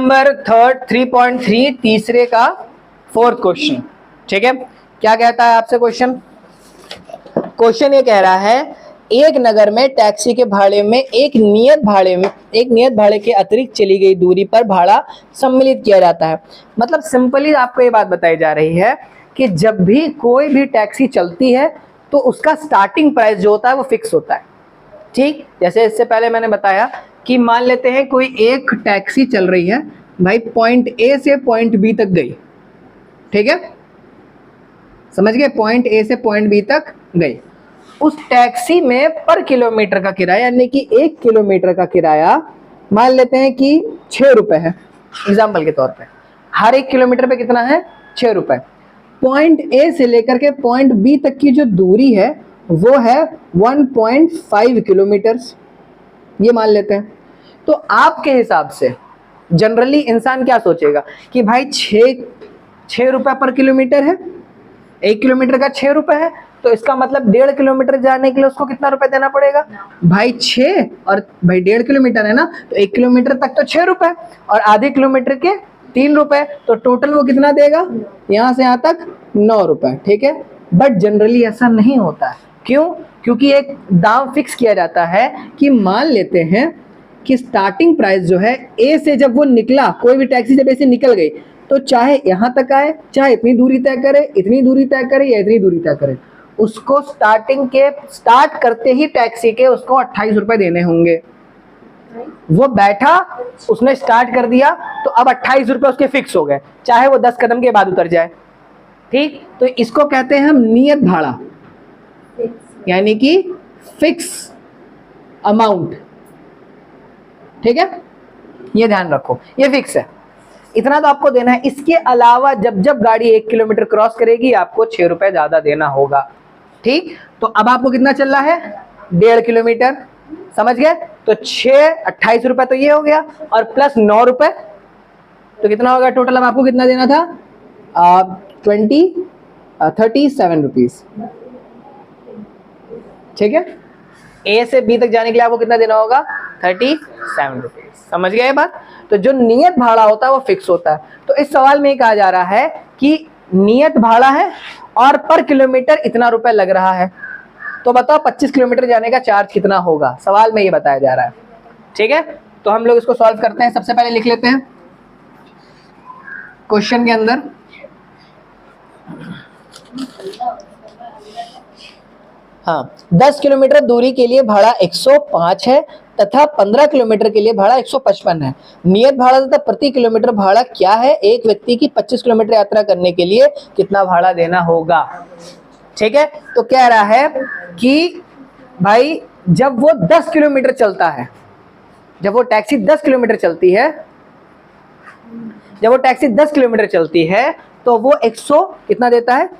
Number 3.3 तीसरे का 4th question. ठीक है, क्या कहता है आपसे क्वेश्चन? क्वेश्चन ये कह रहा है एक नगर में टैक्सी के भाड़े में एक नियत भाड़े के अतिरिक्त चली गई दूरी पर भाड़ा सम्मिलित किया जाता है। मतलब सिंपली आपको ये बात बताई जा रही है कि जब भी कोई भी टैक्सी चलती है तो उसका स्टार्टिंग प्राइस जो होता है वो फिक्स होता है। ठीक, जैसे इससे पहले मैंने बताया कि मान लेते हैं कोई एक टैक्सी चल रही है भाई, पॉइंट ए से पॉइंट बी तक गई। ठीक है, समझ गए? पॉइंट ए से पॉइंट बी तक गई। उस टैक्सी में पर किलोमीटर का किराया, यानी कि 1 किलोमीटर का किराया मान लेते हैं कि 6 रुपए है, एग्जाम्पल के तौर पे। हर 1 किलोमीटर पे कितना है? 6 रुपए। पॉइंट ए से लेकर के पॉइंट बी तक की जो दूरी है वो है 1.5 किलोमीटर्स, ये मान लेते हैं। तो आपके हिसाब से जनरली इंसान क्या सोचेगा कि भाई 6 रुपए पर किलोमीटर है, 1 किलोमीटर का 6 रुपए है, तो इसका मतलब 1.5 किलोमीटर जाने के लिए उसको कितना रुपए देना पड़ेगा भाई? 6 और भाई 1.5 किलोमीटर है ना, तो 1 किलोमीटर तक तो 6 रुपए और आधे किलोमीटर के 3 रुपए, तो टोटल वो कितना देगा? यहां से यहां तक 9 रुपए। ठीक है, बट जनरली ऐसा नहीं होता है। क्यों? क्योंकि एक दाम फिक्स किया जाता है कि मान लेते हैं कि स्टार्टिंग प्राइस जो है ए से, जब वो निकला, कोई भी टैक्सी जब ए से निकल गई तो चाहे यहां तक आए, चाहे इतनी दूरी तय करे, इतनी दूरी तय करे या इतनी दूरी तय करे, उसको स्टार्ट करते ही टैक्सी के उसको 28 रुपए देने होंगे। वो बैठा, उसने स्टार्ट कर दिया, तो अब 28 रुपए उसके फिक्स हो गए, चाहे वो 10 कदम के बाद उतर जाए। ठीक, तो इसको कहते हैं हम नियत भाड़ा, यानी कि फिक्स अमाउंट। ठीक है, ये ध्यान रखो, ये फिक्स है, इतना तो आपको देना है। इसके अलावा जब जब गाड़ी 1 किलोमीटर क्रॉस करेगी आपको 6 रुपए ज्यादा देना होगा। ठीक, तो अब आपको कितना चल रहा है? 1.5 किलोमीटर, समझ गए? तो 6 28 रुपए तो ये हो गया, और प्लस 9 रुपए, तो कितना होगा टोटल? अब आपको कितना देना था? 37 रुपीज। ठीक है, ए से बी तक जाने के लिए आपको कितना देना होगा? 37 रुपीज। समझ गए ये बात? तो जो नियत भाड़ा होता है वो फिक्स होता है। तो इस सवाल में ये कहा जा रहा है कि नियत भाड़ा है और पर किलोमीटर इतना रुपए लग रहा है, तो बताओ 25 किलोमीटर जाने का चार्ज कितना होगा? सवाल में ये बताया जा रहा है। ठीक है, तो हम लोग इसको सॉल्व करते हैं। सबसे पहले लिख लेते हैं क्वेश्चन के अंदर, हाँ, 10 किलोमीटर दूरी के लिए भाड़ा 105 है तथा 15 किलोमीटर के लिए भाड़ा 155 है। नियत भाड़ा तथा प्रति किलोमीटर भाड़ा क्या है? एक व्यक्ति की 25 किलोमीटर यात्रा करने के लिए कितना भाड़ा देना होगा? ठीक है, तो कह रहा है कि भाई जब वो 10 किलोमीटर चलता है, जब वो टैक्सी 10 किलोमीटर चलती है, जब वो टैक्सी 10 किलोमीटर चलती है तो वो 100 कितना देता है?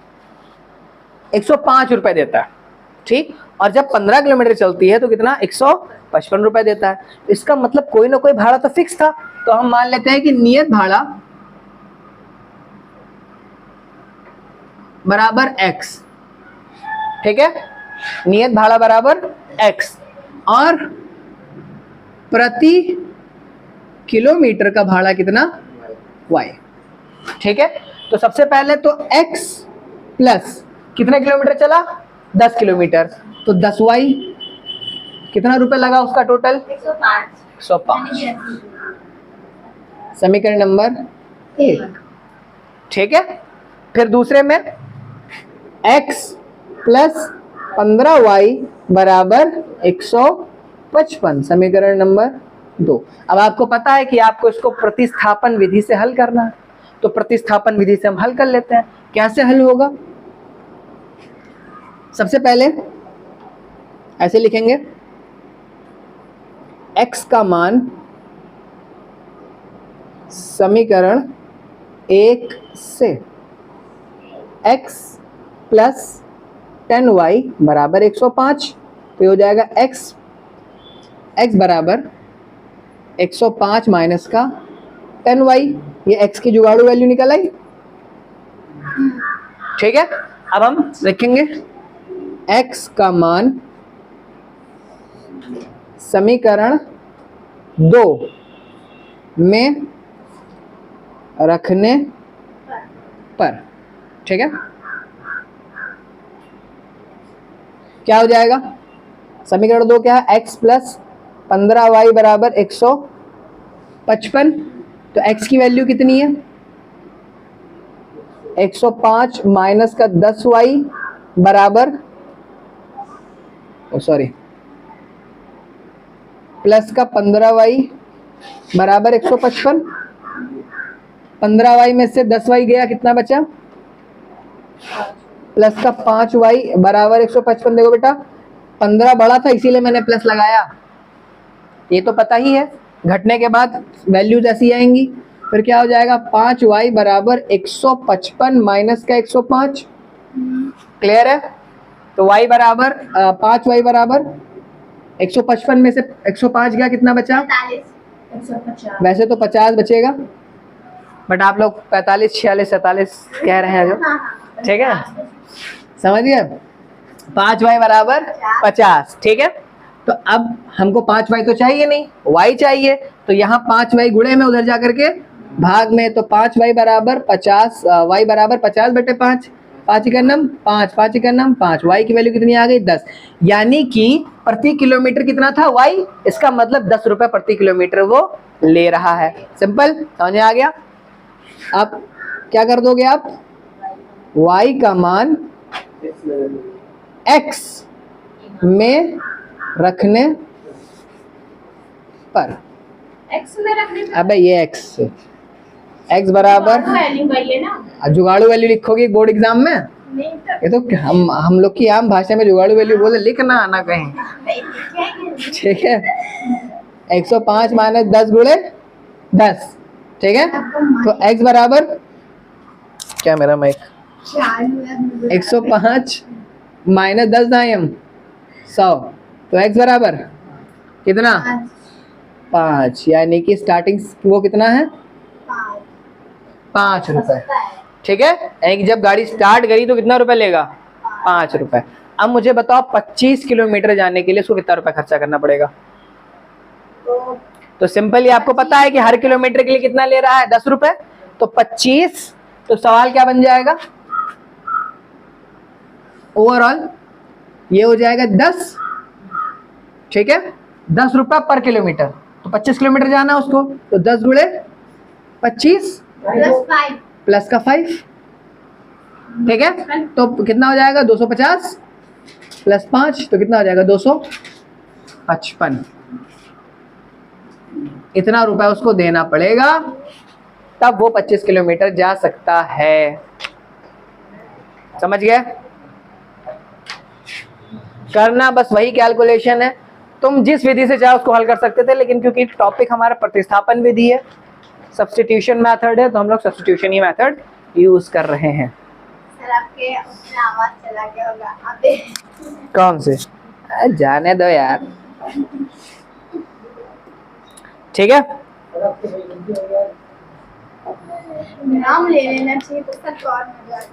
105 रुपए देता है। ठीक, और जब 15 किलोमीटर चलती है तो कितना? 155 रुपए देता है। तो इसका मतलब कोई ना कोई भाड़ा तो फिक्स था, तो हम मान लेते हैं कि नियत भाड़ा बराबर x। ठीक है, नियत भाड़ा बराबर x और प्रति किलोमीटर का भाड़ा कितना? y। ठीक है, तो सबसे पहले तो x प्लस कितने किलोमीटर चला? 10 किलोमीटर, तो 10y, कितना रुपए लगा उसका टोटल? 105। समीकरण नंबर 1। ठीक है, फिर दूसरे में x प्लस 15y बराबर 155, समीकरण नंबर 2। अब आपको पता है कि आपको इसको प्रतिस्थापन विधि से हल करना है, तो प्रतिस्थापन विधि से हम हल कर लेते हैं। कैसे हल होगा? सबसे पहले ऐसे लिखेंगे, x का मान समीकरण 1 से x प्लस 10y बराबर 105, तो हो जाएगा x बराबर 105 माइनस का 10y, ये x की जुगाड़ू वैल्यू निकल आई। ठीक है, अब हम लिखेंगे x का मान समीकरण 2 में रखने पर। ठीक है, क्या हो जाएगा? समीकरण 2 क्या है? x प्लस 15y बराबर 155। तो x की वैल्यू कितनी है? 105 माइनस का 10y बराबर, सॉरी, प्लस का 15y बराबर 155। 15y में से 10y गया, कितना बचा? प्लस का 5y बराबर 155। देखो बेटा 15 बड़ा था इसीलिए मैंने प्लस लगाया, ये तो पता ही है घटने के बाद वैल्यूज ऐसी आएंगी। फिर क्या हो जाएगा? 5y बराबर 155 माइनस का 105। क्लियर है? तो y बराबर 5y बराबर 155 में से 105 गया, कितना बचा? 150। वैसे तो 50 बचेगा, बट आप लोग 45, 46, 47 कह रहे हैं जो, ठीक है, समझ गए? 5y बराबर 50। ठीक है, तो अब हमको 5y तो चाहिए नहीं, y चाहिए, तो यहाँ 5y गुणे में, उधर जाकर के भाग में, तो 5y बराबर 50, y बराबर 50 बटे 5, 5 का नम 5, 5 का नम 5, y की वैल्यू कितनी आ गई? 10। यानी कि प्रति किलोमीटर कितना था? y, इसका मतलब 10 रुपए प्रति किलोमीटर वो ले रहा है। सिंपल, समझ में आ गया? अब क्या कर दोगे आप? y का मान x में रखने पर। x में रखने पर? अबे ये x बराबर जुगाड़ू वैल्यू लिखोगे बोर्ड एग्जाम में? नहीं तो ये तो हम लोग की आम भाषा में जुगाड़ू वैल्यू बोले, लिखना आना कहीं। ठीक है, 105 माइनस 10 गुणे 10। ठीक है, तो x बराबर क्या, मेरा माइक, 105 माइनस 10 दाएं 100, तो x बराबर कितना? 5। यानी कि स्टार्टिंग वो कितना है? 5 रुपए। ठीक है, यानी जब गाड़ी स्टार्ट करी तो कितना रुपए लेगा? 5 रुपए। अब मुझे बताओ 25 किलोमीटर जाने के लिए उसको कितना रुपए खर्चा करना पड़ेगा? तो सिंपली आपको पता है कि हर किलोमीटर के लिए कितना ले रहा है? 10 रुपए। तो 25, तो सवाल क्या बन जाएगा? ओवरऑल ये हो जाएगा 10। ठीक है, 10 रुपए पर किलोमीटर, तो 25 किलोमीटर जाना उसको, तो 10 गुणे 25 प्लस का 5। ठीक है, तो कितना हो जाएगा? 250 प्लस 5, तो कितना हो जाएगा? 255। इतना रुपए उसको देना पड़ेगा, तब वो 25 किलोमीटर जा सकता है। समझ गए? करना बस वही कैलकुलेशन है, तुम जिस विधि से चाहे उसको हल कर सकते थे, लेकिन क्योंकि टॉपिक हमारा प्रतिस्थापन विधि है, सब्स्टिट्यूशन मेथड है, तो हम लोग सब्स्टिट्यूशन ही मेथड यूज कर रहे हैं। सर आपके उसमें आवाज चला गया होगा, अबे कौन से? जाने दो यार। ठीक है, नाम ले लेना चाहिए तो सर और मजा आ जाए।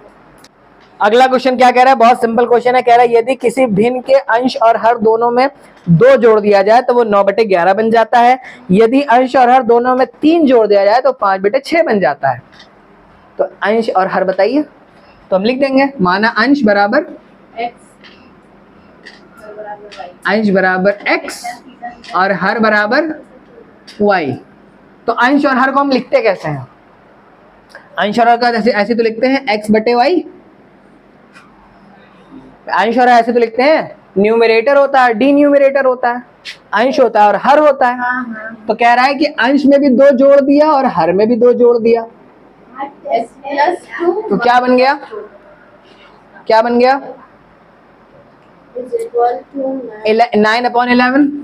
अगला क्वेश्चन क्या कह रहा है? बहुत सिंपल क्वेश्चन है। कह रहा है यदि किसी भिन्न के अंश और हर दोनों में 2 जोड़ दिया जाए तो वो 9/11 बन जाता है। यदि अंश और हर दोनों में 3 जोड़ दिया जाए तो 5/6 बन जाता है। तो अंश और हर बताइए, तो हम लिख देंगे, माना अंश बराबर अंश बराबर x और हर बराबर y। तो अंश और हर को हम लिखते कैसे हैं? अंश और हर का ऐसे तो लिखते हैं x बटे y। अंश और ऐसे तो लिखते हैं, न्यूमरेटर होता है, डी न्यूमरेटर होता है, अंश होता है और हर होता है। तो कह रहा है कि अंश में भी 2 जोड़ दिया और हर में भी 2 जोड़ दिया, तो क्या बन गया? क्या बन गया? 9/11।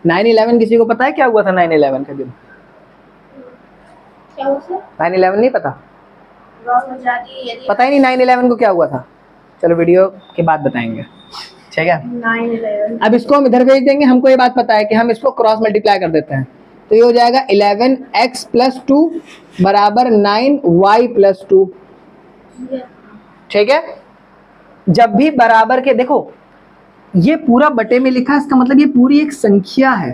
9/11 किसी को पता है क्या हुआ था 9/11 के दिन? 9/11 नहीं पता? पता ही नहीं 9/11 को क्या हुआ था? चलो वीडियो के बाद बताएंगे। ठीक है, 9/11। अब इसको हम इधर भेज देंगे। हमको ये बात पता है कि हम इसको क्रॉस मल्टीप्लाई कर देते हैं, तो ये हो जाएगा 11x + 2 बराबर 9y + 2। ठीक है, जब भी बराबर के, देखो ये पूरा बटे में लिखा है, इसका मतलब ये पूरी एक संख्या है,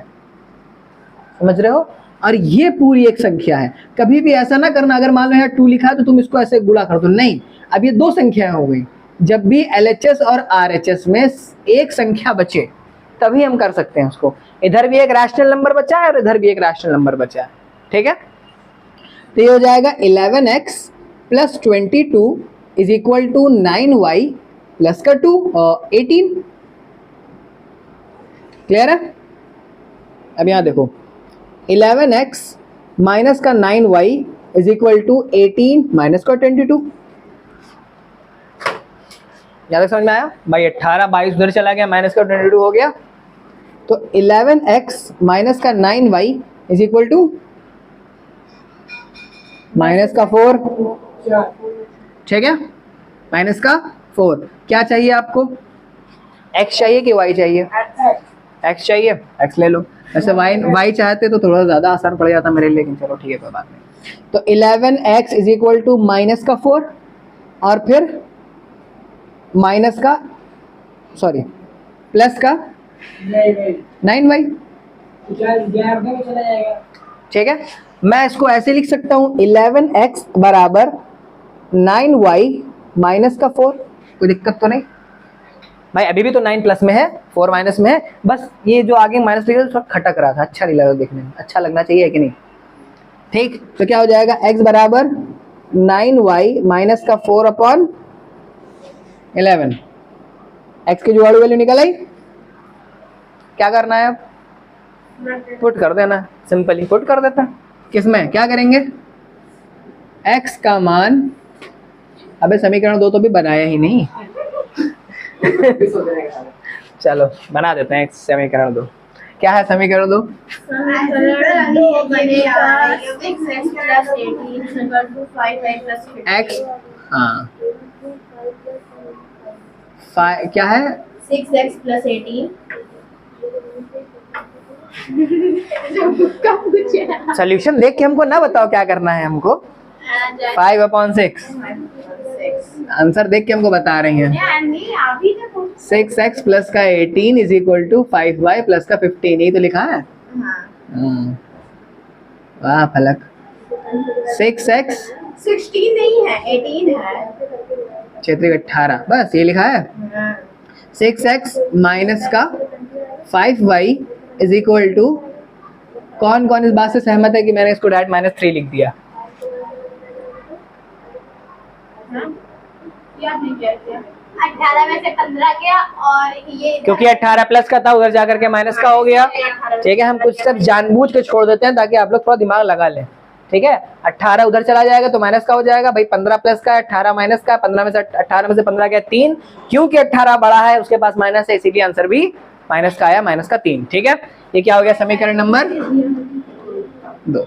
समझ रहे हो? और ये पूरी एक संख्या है। कभी भी ऐसा ना करना, अगर मान लो यहाँ 2 लिखा है तो तुम इसको ऐसे गुणा कर दो, नहीं। अब ये 2 संख्याएं हो गई। जब भी LHS और RHS में एक संख्या बचे तभी हम कर सकते हैं उसको। इधर भी एक रैशनल नंबर बचा है और इधर भी एक रैशनल नंबर बचा है, ठीक है। तो ये हो जाएगा 11x plus 22 is equal to 9y plus का 2 18। क्लियर है? अब यहाँ देखो 11x माइनस का 9y is equal to 18 minus का 22। याद समझ में आया भाई? 18 22 उधर चला गया, माइनस का 22 हो गया। तो 11x माइनस का 9y is equal to minus का 4, ठीक है, माइनस का 4। क्या चाहिए आपको? x चाहिए कि y चाहिए? x चाहिए, x ले लो। ऐसे y चाहते तो थोड़ा ज़्यादा आसान पड़ जाता मेरे लिए, लेकिन चलो ठीक है, कोई बात नहीं। तो 11x is equal to minus का 4 और फिर माइनस का सॉरी प्लस का 9y, ठीक है। मैं इसको ऐसे लिख सकता हूँ 11x बराबर 9y माइनस का 4। कोई दिक्कत तो नहीं भाई? अभी भी तो 9 प्लस में है, 4 माइनस में है, बस ये जो आगे माइनस लिखा थोड़ा खटक रहा था, अच्छा नहीं लगा देखने में, अच्छा लगना चाहिए कि नहीं? ठीक, तो क्या हो जाएगा? x बराबर 9y माइनस का 4 अपॉन 11। x की जुगाड़ू वैल्यू निकल आई। क्या करना है अब? पुट कर देना, सिंपली पुट कर देता। किसमें क्या करेंगे? x का मान, अबे समीकरण 2 तो भी बनाया ही नहीं। चलो बना देते हैं समीकरण 2। क्या है समीकरण 2? x, हाँ, क्या है? 6x plus 18। सोल्यूशन देख के हमको ना बताओ क्या करना है हमको। 5/6 आंसर देख के हमको बता रही हैं। 6x प्लस का 18 is equal to 5y plus का 15, यही तो लिखा है। वाह फलक। 6x 16 नहीं है, 18 है। क्षेत्रीय 18, बस ये लिखा है। 6x माइनस का 5y इज इक्वल टू, कौन कौन इस बात से सहमत है कि मैंने इसको डायरेक्ट -3 लिख दिया? क्या 18 में से 15 गया और ये, क्योंकि 18 प्लस का था, उधर जाकर के माइनस का हो गया। ठीक है, हम कुछ सब जानबूझ के छोड़ देते हैं ताकि आप लोग थोड़ा दिमाग लगा लें। ठीक है, 18 उधर चला जाएगा तो माइनस का हो जाएगा भाई। 15 प्लस का है, 18 माइनस का है। 15 में से 18 में से 15 गया 3, क्योंकि 18 बड़ा है उसके पास माइनस है, इसीलिए आंसर भी माइनस का आया, माइनस का 3। ठीक है, ये क्या हो गया? समीकरण नंबर 2।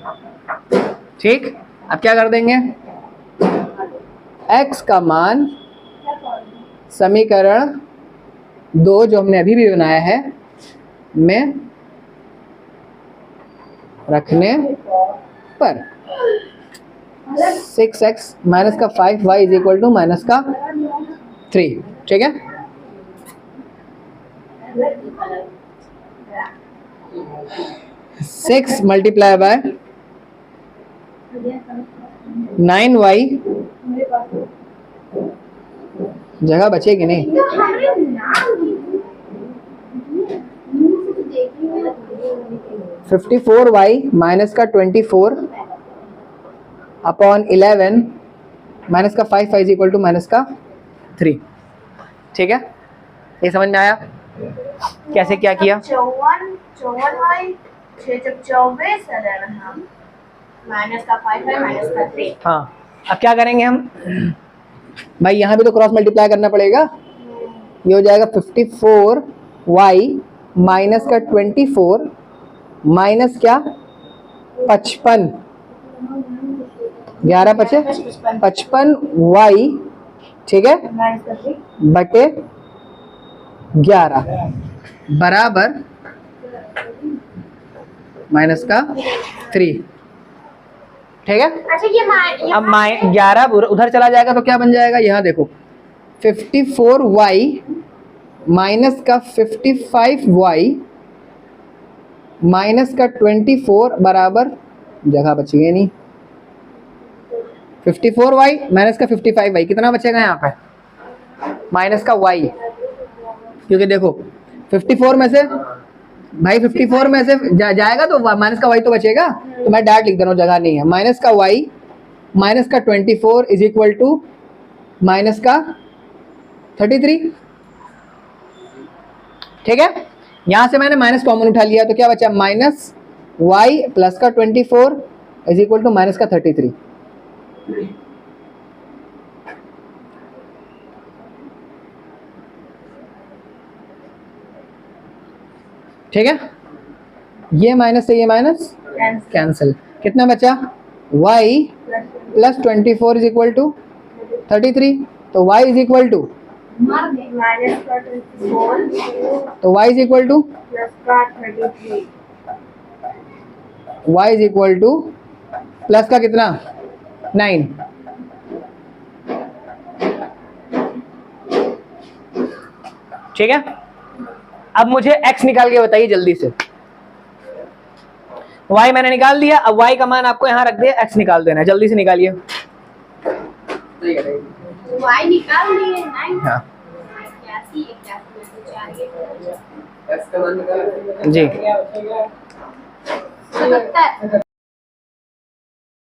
ठीक, अब क्या कर देंगे? x का मान समीकरण 2 जो हमने अभी भी बनाया है में रखने पर 6x माइनस का 5y is equal to minus का 3। ठीक है, सिक्स मल्टीप्लाई बाय 9y, जगह बचेगी नहीं। 54y माइनस का 24 अपॉन 11 माइनस का 5y is equal to minus का 3। ठीक है, ये समझ में आया कैसे क्या किया? 54y 624 माइनस का 5y माइनस का 3। हाँ, अब क्या करेंगे हम भाई? यहाँ भी तो क्रॉस मल्टीप्लाई करना पड़ेगा। ये हो जाएगा 54y माइनस का 24 माइनस क्या 55, 11 बचे 55y, ठीक है, बटे 11 बराबर माइनस का 3। ठीक है, अच्छा ये अब 11 उधर चला जाएगा तो क्या बन जाएगा? यहाँ देखो 54y माइनस का 55y माइनस का 24 बराबर, जगह बची है नहीं, 54y माइनस का 55y, कितना बचेगा यहाँ पे? माइनस का y, क्योंकि देखो 54 में से भाई 54 में से जाएगा तो माइनस का y तो बचेगा, तो मैं डायरेक्ट लिख दे रहा हूँ, जगह नहीं है। माइनस का y माइनस का 24 इज इक्वल टू माइनस का 33। ठीक है, यहां से मैंने माइनस कॉमन उठा लिया, तो क्या बचा? माइनस y प्लस का 24 इज इक्वल टू माइनस का 33। ठीक है, ये माइनस से ये माइनस कैंसिल, कितना बचा? y plus 24 is equal to 33, तो y is equal to minus का 24 तो y is equal to plus का 33, y is equal to plus का कितना? 9। ठीक है, अब मुझे x निकाल के बताइए जल्दी से। y मैंने निकाल दिया, अब y का मान आपको यहां रख दिया, x निकाल देना है, जल्दी से निकालिए। y निकाल लिए 9। हाँ 81 जी, 77